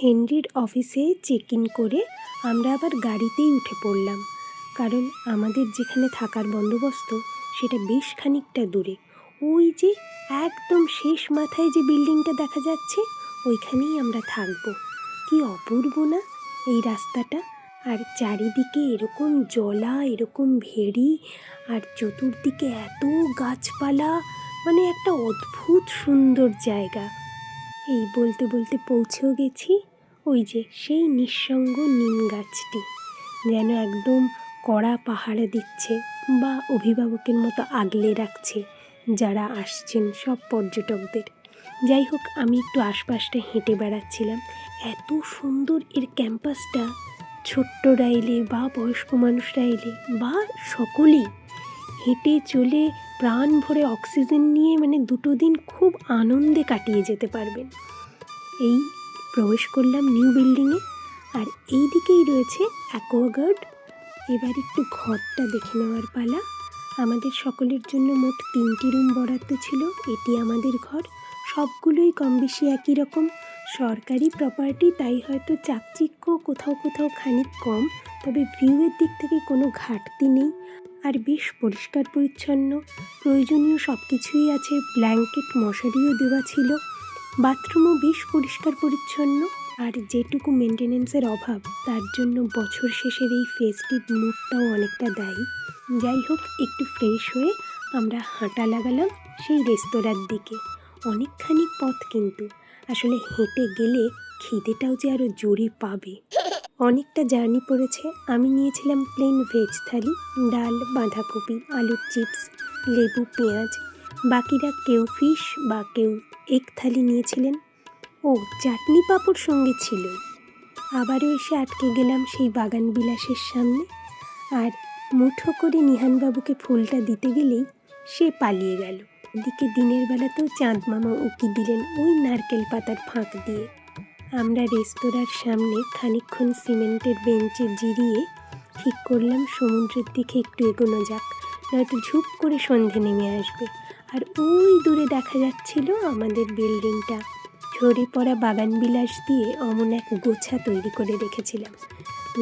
হেনরির অফিসে check in করে আমরা আবার গাড়িতেই উঠে পড়লাম, কারণ আমাদের যেখানে থাকার বন্দোবস্ত সেটা বেশ খানিকটা দূরে। ওই যে একদম শেষ মাথায় যে বিল্ডিংটা দেখা যাচ্ছে, ওইখানেই আমরা থাকবো। কি অপূর্ব না এই রাস্তাটা! আর চারিদিকে এরকম জলা, এরকম ভেড়ি, আর চতুর্দিকে এত গাছপালা, মানে একটা অদ্ভুত সুন্দর জায়গা। এই বলতে বলতে পৌঁছেও গেছি। ওই যে সেই নিঃসঙ্গ নিম গাছটি যেন একদম কড়া পাহারা দিচ্ছে বা অভিভাবকের মতো আগলে রাখছে যারা আসছেন সব পর্যটকদের। যাই হোক, আমি একটু আশপাশটা হেঁটে বেড়াচ্ছিলাম। এত সুন্দর এর ক্যাম্পাসটা, ছোট্টরা এলে বা বয়স্ক মানুষরা এলে বা সকলেই হেঁটে চলে প্রাণ ভরে অক্সিজেন নিয়ে মানে দুটো দিন খুব আনন্দে কাটিয়ে যেতে পারবেন। এই প্রবেশ করলাম নিউ বিল্ডিংয়ে, আর এই দিকেই রয়েছে অ্যাকোয়াগার্ড। এবার একটু ঘরটা দেখে নেওয়ার পালা। আমাদের সকলের জন্য মোট 3টি রুম বরাদ্দ ছিল। এটি আমাদের ঘর। সবগুলোই কম বেশি একই রকম সরকারি প্রপার্টি, তাই হয়তো চাকচিক্য কোথাও কোথাও খানিক কম, তবে ভিউয়ের দিক থেকে কোনো ঘাটতি নেই। আর বেশ পরিষ্কার পরিচ্ছন্ন, প্রয়োজনীয় সব কিছুই আছে। ব্ল্যাঙ্কেট মশারিও দেওয়া ছিল। বাথরুমও বেশ পরিষ্কার পরিচ্ছন্ন। আর যেটুকু মেনটেনেন্সের অভাব, তার জন্য বছর শেষের এই ফেস্টিভ মুডটাও অনেকটা দায়ী। যাই হোক, একটু ফ্রেশ হয়ে আমরা হাঁটা লাগালাম সেই রেস্তোরাঁর দিকে। অনেকখানি পথ, কিন্তু আসলে হেঁটে গেলে খিদেটাও যে আরও জোরে পাবে। অনেকটা জার্নি পড়েছে। আমি নিয়েছিলাম প্লেন ভেজ থালি, ডাল, বাঁধাকপি, আলুর চিপস, লেবু, পেঁয়াজ। বাকিরা কেউ ফিশ বা কেউ এগ থালি নিয়েছিলেন। ও চাটনি পাঁপড় সঙ্গে ছিল। আবারও এসে আটকে গেলাম সেই বাগান বিলাসের সামনে, আর মুঠো করে নিহানবাবুকে ফুলটা দিতে গেলেই সে পালিয়ে গেল। এদিকে দিনের বেলাতেও চাঁদ মামা উঁকি দিলেন ওই নারকেল পাতার ফাঁক দিয়ে। আমরা রেস্তোরাঁর সামনে খানিকক্ষণ সিমেন্টের বেঞ্চে জিরিয়ে ঠিক করলাম সমুদ্রের দিকে একটু এগোনো যাক, নয়তো ঝুপ করে সন্ধে নেমে আসবে। আর ওই দূরে দেখা যাচ্ছিল আমাদের বিল্ডিংটা। ঝরে পড়া বাগান বিলাস দিয়ে অমন এক গোছা তৈরি করে রেখেছিলাম।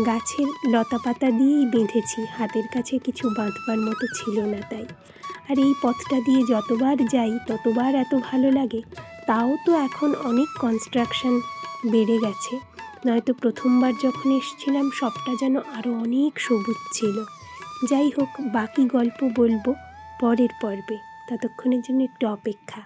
গাছের লতা পাতা দিয়েই বেঁধেছি, হাতের কাছে কিছু বাঁধবার মতো ছিল না তাই। আর এই পথটা দিয়ে যতবার যাই ততবার এত ভালো লাগে। তাও তো এখন অনেক কনস্ট্রাকশন বেড়ে গেছে, নয়তো প্রথমবার যখন এসেছিলাম সবটা যেন আরও অনেক সবুজ ছিল। যাই হোক, বাকি গল্প বলবো পরের পর্বে। ততক্ষণের জন্য একটু অপেক্ষা।